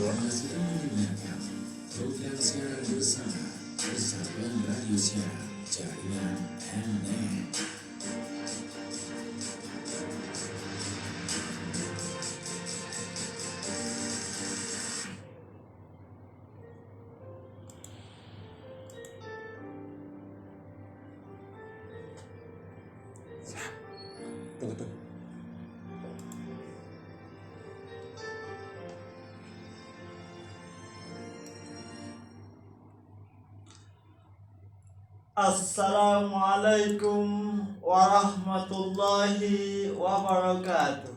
Anda sedang mendengarkan program siaran bersama Persatuan Radio Siaran Jaringan MNET. Tunggu. Assalamualaikum warahmatullahi wabarakatuh.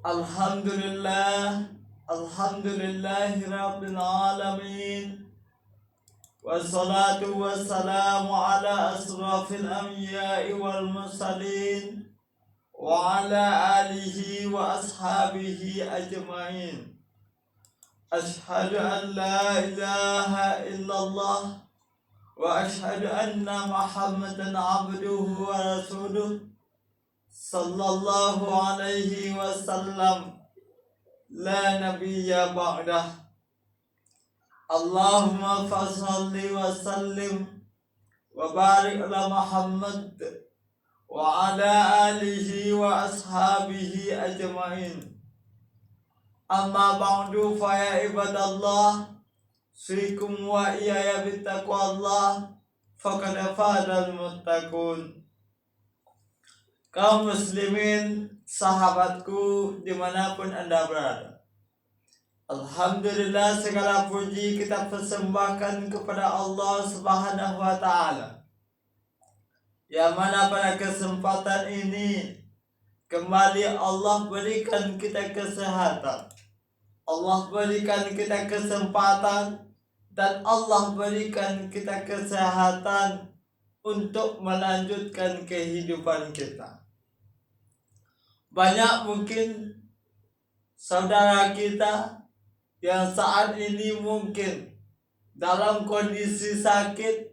Alhamdulillahi rabbil alamin. Wassalatu wassalamu ala asrafil anbiya'i wal mursalin wa ala alihi wa ashabihi ajma'in. Ashhadu an la ilaha illallah wa ashhadu anna Muhammadan abduhu wa rasuluh sallallahu alaihi wasallam la nabiyya ba'dah. Allahumma fasalli wa sallim wa barik ala Muhammad wa ala alihi wa ashabihi ajma'in. Amma ba'du fa ya ibadallah, Sikum wa iyaya bittaqwallah faqad fazal muttaqun. Kaum muslimin, sahabatku dimanapun Anda berada, alhamdulillah segala puji kita persembahkan kepada Allah Subhanahu wa ta'ala, yang mana pada kesempatan ini kembali Allah berikan kita kesehatan, Allah berikan kita kesempatan, dan Allah berikan kita kesehatan untuk melanjutkan kehidupan kita. Banyak mungkin saudara kita yang saat ini mungkin dalam kondisi sakit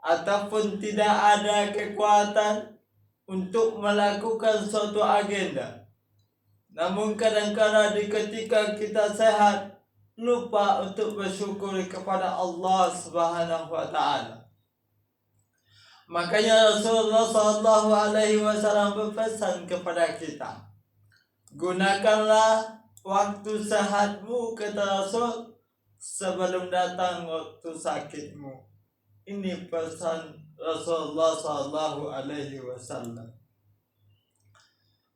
ataupun tidak ada kekuatan untuk melakukan suatu agenda. Namun kadang-kadang ketika kita sehat, lupa untuk bersyukur kepada Allah Subhanahu wa ta'ala. Makanya Rasulullah SAW berpesan kepada kita, gunakanlah waktu sehatmu, kata Rasul, sebelum datang waktu sakitmu. Ini pesan Rasulullah SAW.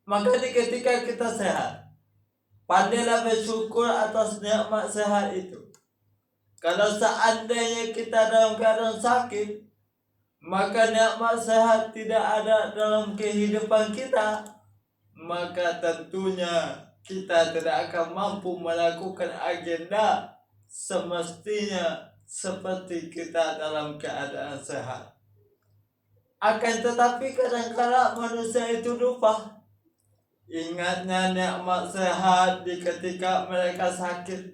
Maka ketika kita sehat, pandailah bersyukur atas nikmat sehat itu. Kalau seandainya kita dalam keadaan sakit, maka nikmat sehat tidak ada dalam kehidupan kita, maka tentunya kita tidak akan mampu melakukan agenda semestinya seperti kita dalam keadaan sehat. Akan tetapi kadang-kadang manusia itu lupa. Ingatnya nikmat sehat di ketika mereka sakit.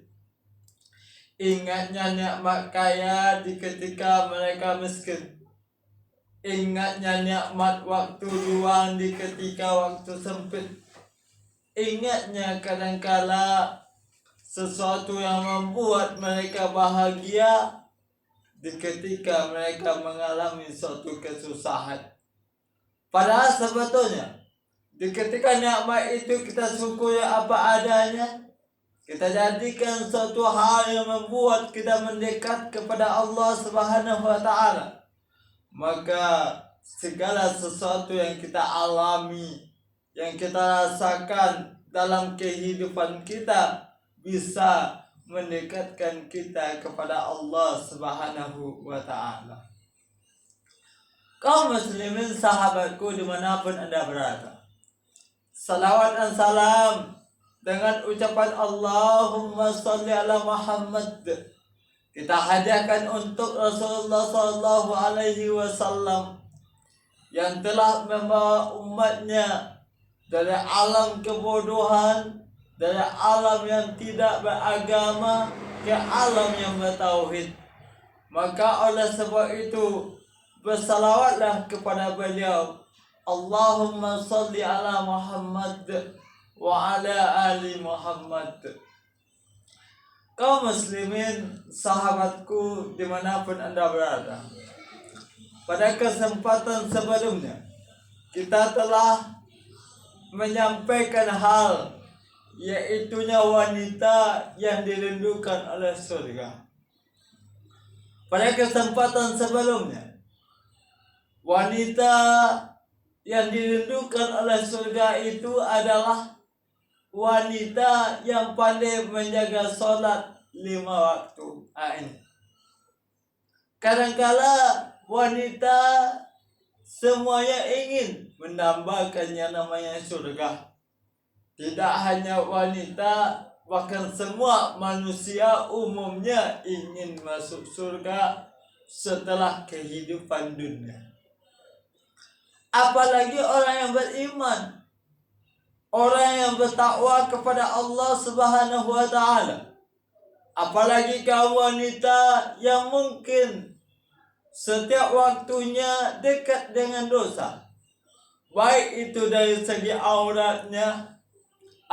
Ingatnya nikmat kaya di ketika mereka miskin. Ingatnya nikmat waktu luang di ketika waktu sempit. Ingatnya kadang-kala sesuatu yang membuat mereka bahagia di ketika mereka mengalami suatu kesusahan. Padahal sebetulnya di ketika nikmat itu kita syukuri apa adanya, kita jadikan suatu hal yang membuat kita mendekat kepada Allah Subhanahu wa ta'ala, maka segala sesuatu yang kita alami, yang kita rasakan dalam kehidupan kita bisa mendekatkan kita kepada Allah Subhanahu wa ta'ala. Kaum muslimin, sahabatku dimanapun Anda berada, salawat dan salam dengan ucapan Allahumma sholli ala Muhammad kita hadiahkan untuk Rasulullah SAW yang telah membawa umatnya dari alam kebodohan, dari alam yang tidak beragama ke alam yang bertauhid. Maka oleh sebab itu bersalawatlah kepada beliau. Allahumma sholli ala Muhammad wa ala ali Muhammad. Kaum muslimin, sahabatku dimanapun Anda berada, pada kesempatan sebelumnya kita telah menyampaikan hal yaitunya wanita yang dirindukan oleh surga. Pada kesempatan sebelumnya, wanita yang dirindukan oleh surga itu adalah wanita yang pandai menjaga sholat 5 waktu. Ini. Kadangkala wanita semuanya ingin mendambakan yang namanya surga. Tidak hanya wanita, bahkan semua manusia umumnya ingin masuk surga setelah kehidupan dunia. Apalagi orang yang beriman, orang yang bertakwa kepada Allah Subhanahu wa Ta'ala. Apalagi kaum wanita yang mungkin setiap waktunya dekat dengan dosa, baik itu dari segi auratnya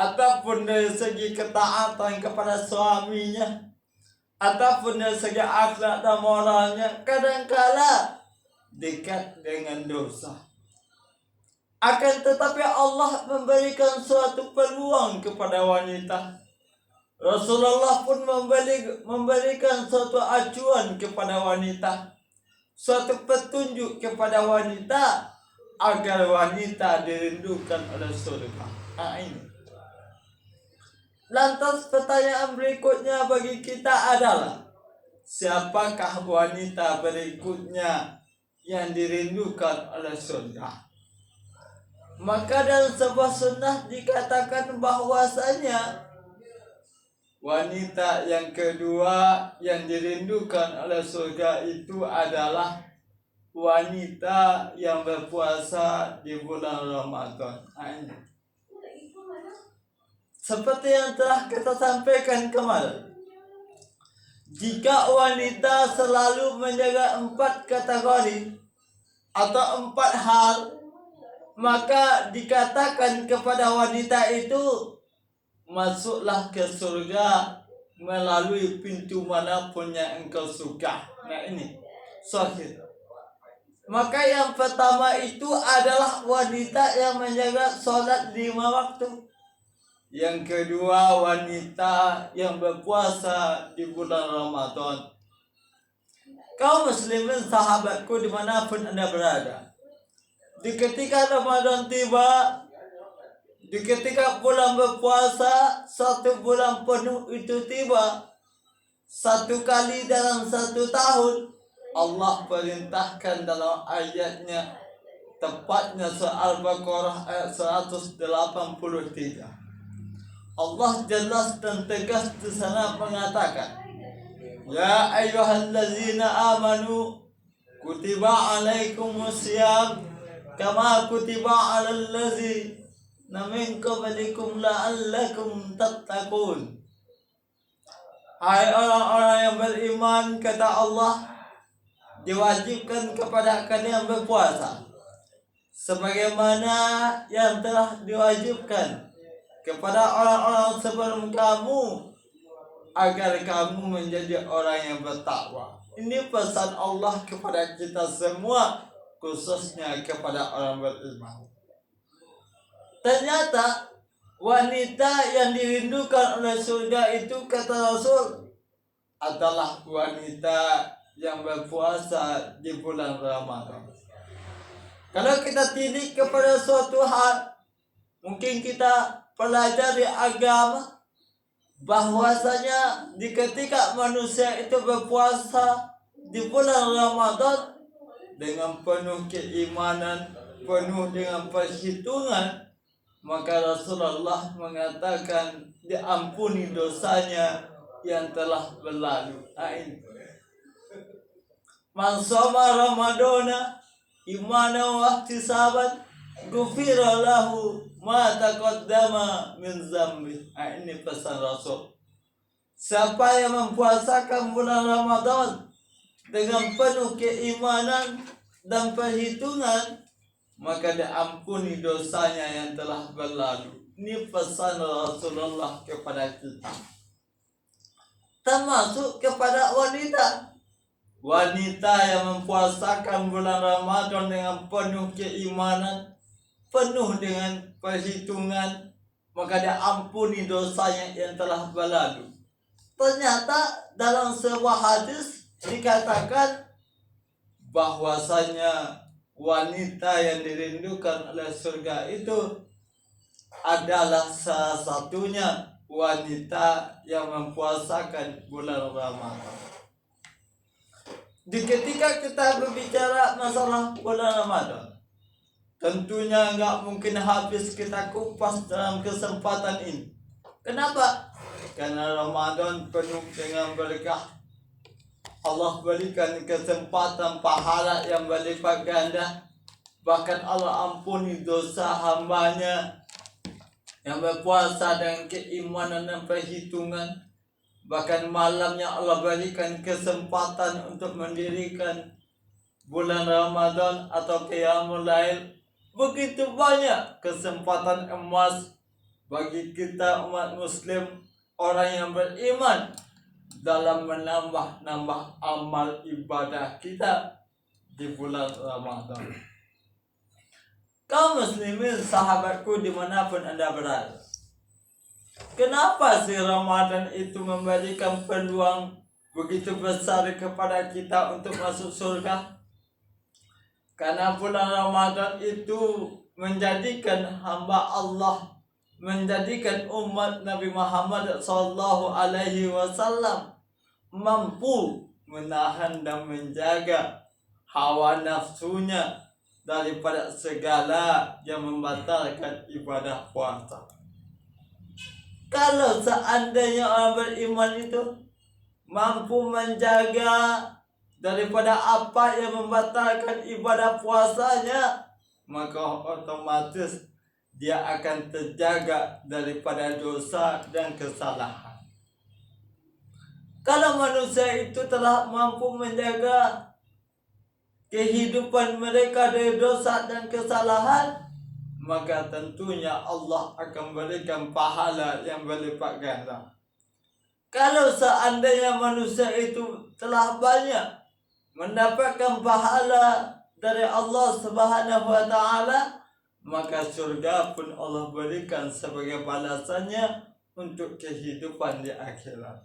ataupun dari segi ketaatan kepada suaminya, ataupun dari segi akhlak dan moralnya, kadangkala dekat dengan dosa. Akan tetapi Allah memberikan suatu peluang kepada wanita. Rasulullah pun memberikan suatu acuan kepada wanita, suatu petunjuk kepada wanita agar wanita dirindukan oleh surga. Ini. Lantas pertanyaan berikutnya bagi kita adalah, siapakah wanita berikutnya yang dirindukan oleh surga? Maka dalam sebuah sunnah dikatakan bahwasanya wanita yang kedua yang dirindukan oleh surga itu adalah wanita yang berpuasa di bulan Ramadan. Seperti yang telah kita sampaikan kemarin, jika wanita selalu menjaga 4 kategori atau 4 hal, maka dikatakan kepada wanita itu, masuklah ke surga melalui pintu manapun yang engkau suka. Nah ini sahih. Maka yang pertama itu adalah wanita yang menjaga sholat 5 waktu. Yang kedua, wanita yang berpuasa di bulan Ramadan. Kaum muslimin sahabatku dimanapun Anda berada, di ketika Ramadan tiba, di ketika bulan berpuasa, 1 bulan penuh itu tiba, 1 kali dalam 1 tahun, Allah perintahkan dalam ayatnya, tepatnya surah Al-Baqarah ayat 183. Allah jelas dan tegas di sana mengatakan, ya ayyuhallazina amanu kutiba alaikumusiyam kama kutiba alal ladzina min qablikum la'allakum tattaqun. Hai orang-orang yang beriman, kata Allah, diwajibkan kepada kalian berpuasa sebagaimana yang telah diwajibkan kepada orang-orang sebelum kamu, agar kamu menjadi orang yang bertakwa. Ini pesan Allah kepada kita semua, khususnya kepada orang beriman. Ternyata wanita yang dirindukan oleh surga itu, kata Rasul, adalah wanita yang berpuasa di bulan Ramadan. Kalau kita tindik kepada suatu hal, mungkin kita pelajari agama, bahwasanya di ketika manusia itu berpuasa di bulan Ramadan dengan penuh keimanan, penuh dengan perhitungan, maka Rasulullah mengatakan diampuni dosanya yang telah berlalu. Man shoma Ramadana imanan wa ihtisaban ghufira lahu ma taqaddama min zambi. Ini pesan Rasul. Siapa yang mempuasakan bulan Ramadan dengan penuh keimanan dan perhitungan, maka diampuni dosanya yang telah berlalu. Ini pesan Rasulullah kepada kita. termasuk kepada wanita. Wanita yang mempuasakan bulan Ramadan dengan penuh keimanan, penuh dengan perhitungan, maka dia ampuni dosanya yang telah berlalu. Ternyata dalam sebuah hadis dikatakan bahwasanya wanita yang dirindukan oleh surga itu adalah salah satunya wanita yang mempuasakan bulan Ramadan. Di ketika kita berbicara masalah bulan Ramadan, tentunya nggak mungkin habis kita kupas dalam kesempatan ini. Kenapa? Karena Ramadan penuh dengan berkah. Allah berikan kesempatan pahala yang berlipat ganda. Bahkan Allah ampuni dosa hambanya yang berpuasa dengan keimanan dan perhitungan. Bahkan malamnya Allah berikan kesempatan untuk mendirikan bulan Ramadan atau Qiyamul Lail. Begitu banyak kesempatan emas bagi kita umat muslim, orang yang beriman, dalam menambah amal ibadah kita di bulan Ramadan. Kaum muslimin, sahabatku dimanapun Anda berada, kenapa sih Ramadan itu memberikan peluang begitu besar kepada kita untuk masuk surga? Karena bulan Ramadan itu menjadikan hamba Allah, menjadikan umat Nabi Muhammad SAW mampu menahan dan menjaga hawa nafsunya daripada segala yang membatalkan ibadah puasa. Kalau seandainya orang beriman itu mampu menjaga daripada apa yang membatalkan ibadah puasanya, maka otomatis dia akan terjaga daripada dosa dan kesalahan. Kalau manusia itu telah mampu menjaga kehidupan mereka dari dosa dan kesalahan, maka tentunya Allah akan berikan pahala yang berlipat ganda. Kalau seandainya manusia itu telah banyak mendapatkan pahala dari Allah Subhanahu wa Ta'ala, maka surga pun Allah berikan sebagai balasannya untuk kehidupan di akhirat.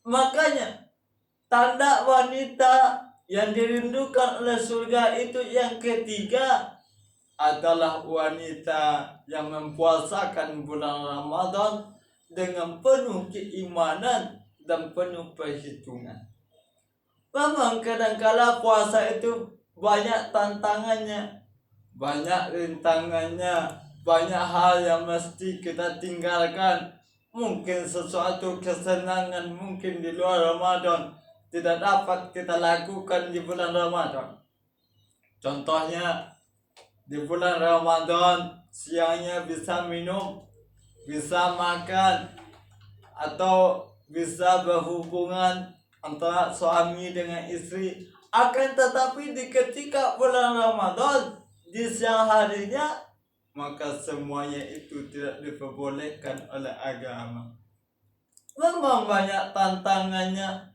Makanya tanda wanita yang dirindukan oleh surga itu yang ketiga adalah wanita yang mempuasakan bulan Ramadan dengan penuh keimanan dan penuh perhitungan. Memang kadang-kala puasa itu banyak tantangannya, banyak rintangannya, banyak hal yang mesti kita tinggalkan. Mungkin sesuatu kesenangan mungkin di luar Ramadan tidak dapat kita lakukan di bulan Ramadan. Contohnya di bulan Ramadan siangnya bisa minum, bisa makan, atau bisa berhubungan antara suami dengan istri. Akan tetapi di ketika bulan Ramadan di siang harinya, maka semuanya itu tidak diperbolehkan oleh agama. Memang banyak tantangannya.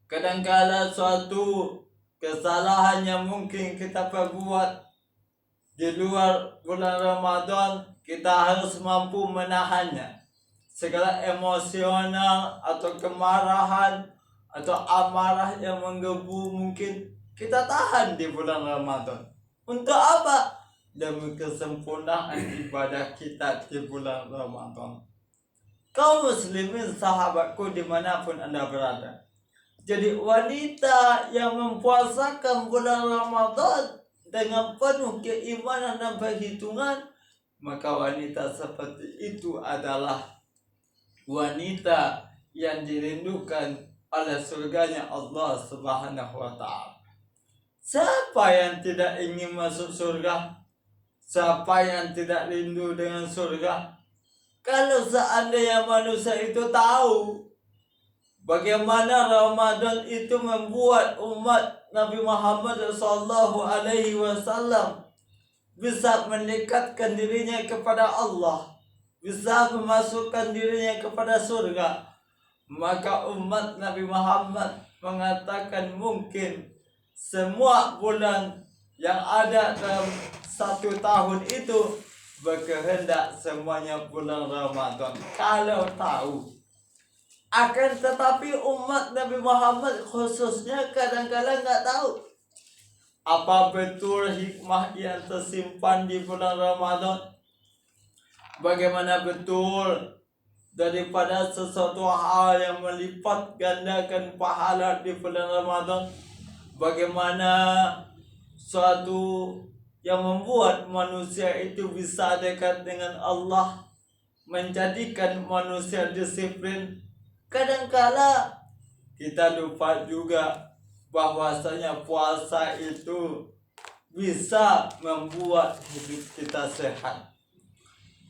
Kadang-kala suatu kesalahan yang mungkin kita perbuat di luar bulan Ramadan, kita harus mampu menahannya. Segala emosional atau kemarahan atau amarah yang menggebu mungkin kita tahan di bulan Ramadan. Untuk apa? Demi kesempurnaan ibadah kita di bulan Ramadan. Kaum muslimin, sahabatku dimanapun Anda berada, jadi wanita yang mempuasakan bulan Ramadan dengan penuh keimanan dan perhitungan, maka wanita seperti itu adalah wanita yang dirindukan oleh surganya Allah Subhanahu wa Ta'ala. Siapa yang tidak ingin masuk surga? Siapa yang tidak rindu dengan surga? Kalau seandainya manusia itu tahu bagaimana Ramadan itu membuat umat Nabi Muhammad SAW bisa mendekatkan dirinya kepada Allah, bisa memasukkan dirinya kepada surga, Maka umat Nabi Muhammad mengatakan mungkin semua bulan yang ada dalam 1 tahun itu berkehendak semuanya bulan Ramadan kalau tahu. Akan tetapi umat Nabi Muhammad khususnya kadang-kadang nggak tahu apa betul hikmah yang tersimpan di bulan Ramadan. Bagaimana betul daripada sesuatu hal yang melipat gandakan pahala di bulan Ramadan. Bagaimana suatu yang membuat manusia itu bisa dekat dengan Allah, menjadikan manusia disiplin. Kadangkala kita lupa juga bahwasanya puasa itu bisa membuat hidup kita sehat.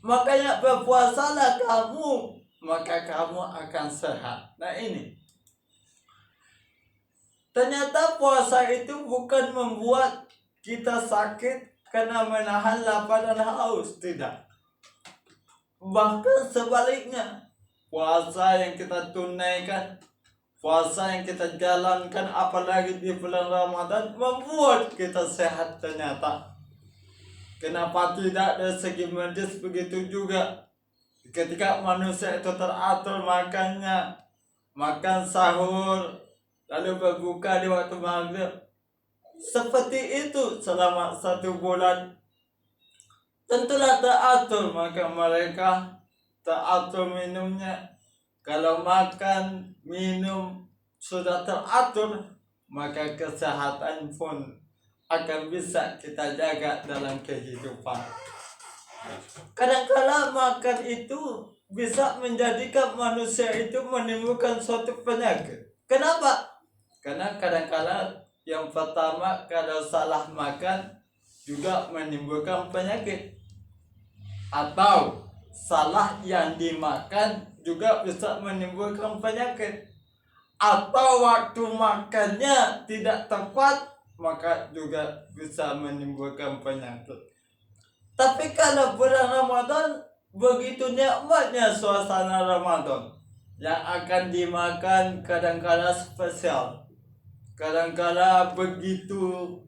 Makanya berpuasalah kamu, maka kamu akan sehat. Nah ini, ternyata puasa itu bukan membuat kita sakit karena menahan lapar dan haus, tidak. Bahkan sebaliknya, puasa yang kita tunaikan, puasa yang kita jalankan apalagi di bulan Ramadan membuat kita sehat ternyata. Kenapa tidak dari segi medis begitu juga? Ketika manusia itu teratur makannya, makan sahur, lalu berbuka di waktu maghrib, seperti itu selama 1 bulan, tentulah teratur. Maka mereka teratur minumnya. Kalau makan, minum sudah teratur, maka kesehatan pun akan bisa kita jaga dalam kehidupan. Kadang-kala makan itu bisa menjadikan manusia itu menimbulkan suatu penyakit. Kenapa? Karena kadang-kala yang pertama, kalau salah makan juga menimbulkan penyakit. Atau salah yang dimakan juga bisa menimbulkan penyakit. Atau waktu makannya tidak tepat, maka juga bisa menimbulkan penyakit. Tapi kalau bulan Ramadan begitu nikmatnya suasana Ramadan, yang akan dimakan kadang-kala spesial, kadang-kala begitu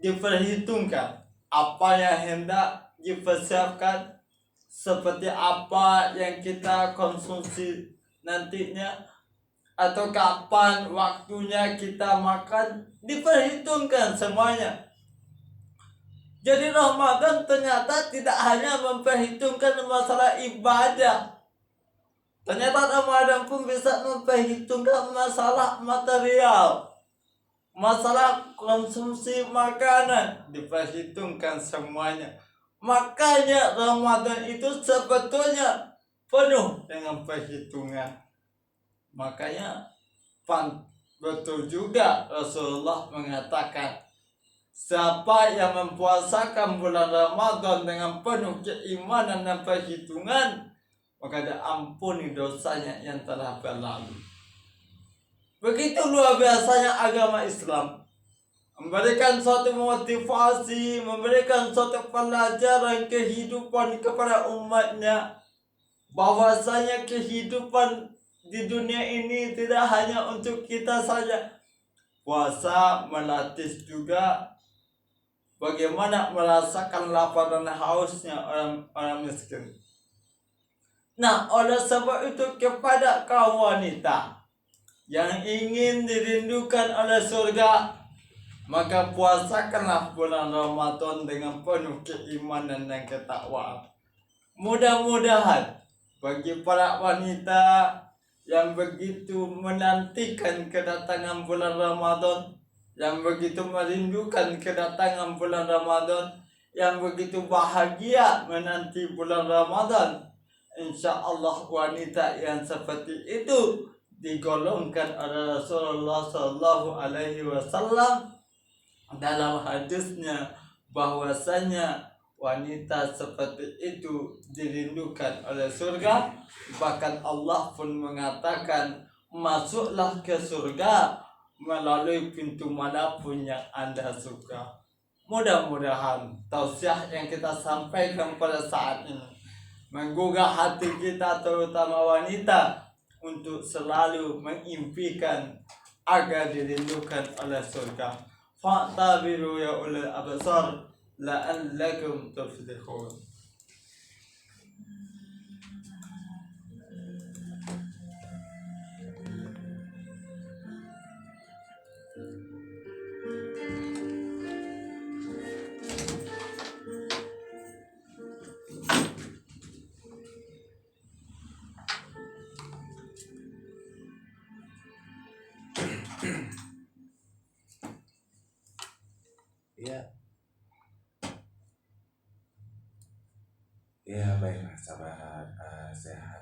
diperhitungkan apa yang hendak dipersiapkan, seperti apa yang kita konsumsi nantinya, atau kapan waktunya kita makan, diperhitungkan semuanya. Jadi Ramadan ternyata tidak hanya memperhitungkan masalah ibadah, ternyata Ramadan pun bisa memperhitungkan masalah material, masalah konsumsi makanan, diperhitungkan semuanya. Makanya Ramadan itu sebetulnya penuh dengan perhitungan. Makanya betul juga Rasulullah mengatakan, siapa yang mempuasakan bulan Ramadan dengan penuh keimanan dan perhitungan, maka diampuni dosanya yang telah berlalu. Begitu luar biasanya agama Islam, memberikan suatu motivasi, memberikan suatu pelajaran kehidupan kepada umatnya, bahwasanya kehidupan di dunia ini tidak hanya untuk kita saja. Puasa melatih juga bagaimana merasakan lapar dan hausnya orang miskin. Nah, oleh sebab itu kepada kaum wanita yang ingin dirindukan oleh surga, maka puasakanlah bulan Ramadan dengan penuh keimanan dan ketakwaan. Mudah-mudahan bagi para wanita yang begitu menantikan kedatangan bulan Ramadan, yang begitu merindukan kedatangan bulan Ramadan, yang begitu bahagia menanti bulan Ramadan, insya Allah wanita yang seperti itu digolongkan oleh Rasulullah SAW dalam hadisnya, bahwasanya wanita seperti itu dirindukan oleh surga. Bahkan Allah pun mengatakan, masuklah ke surga melalui pintu manapun yang Anda suka. Mudah-mudahan tausiah yang kita sampaikan pada saat ini menggugah hati kita, terutama wanita, untuk selalu mengimpikan agar dirindukan oleh surga. Fa'tabiru ya ulil absar la'allakum tuflihun. Ya baiklah sahabat sehat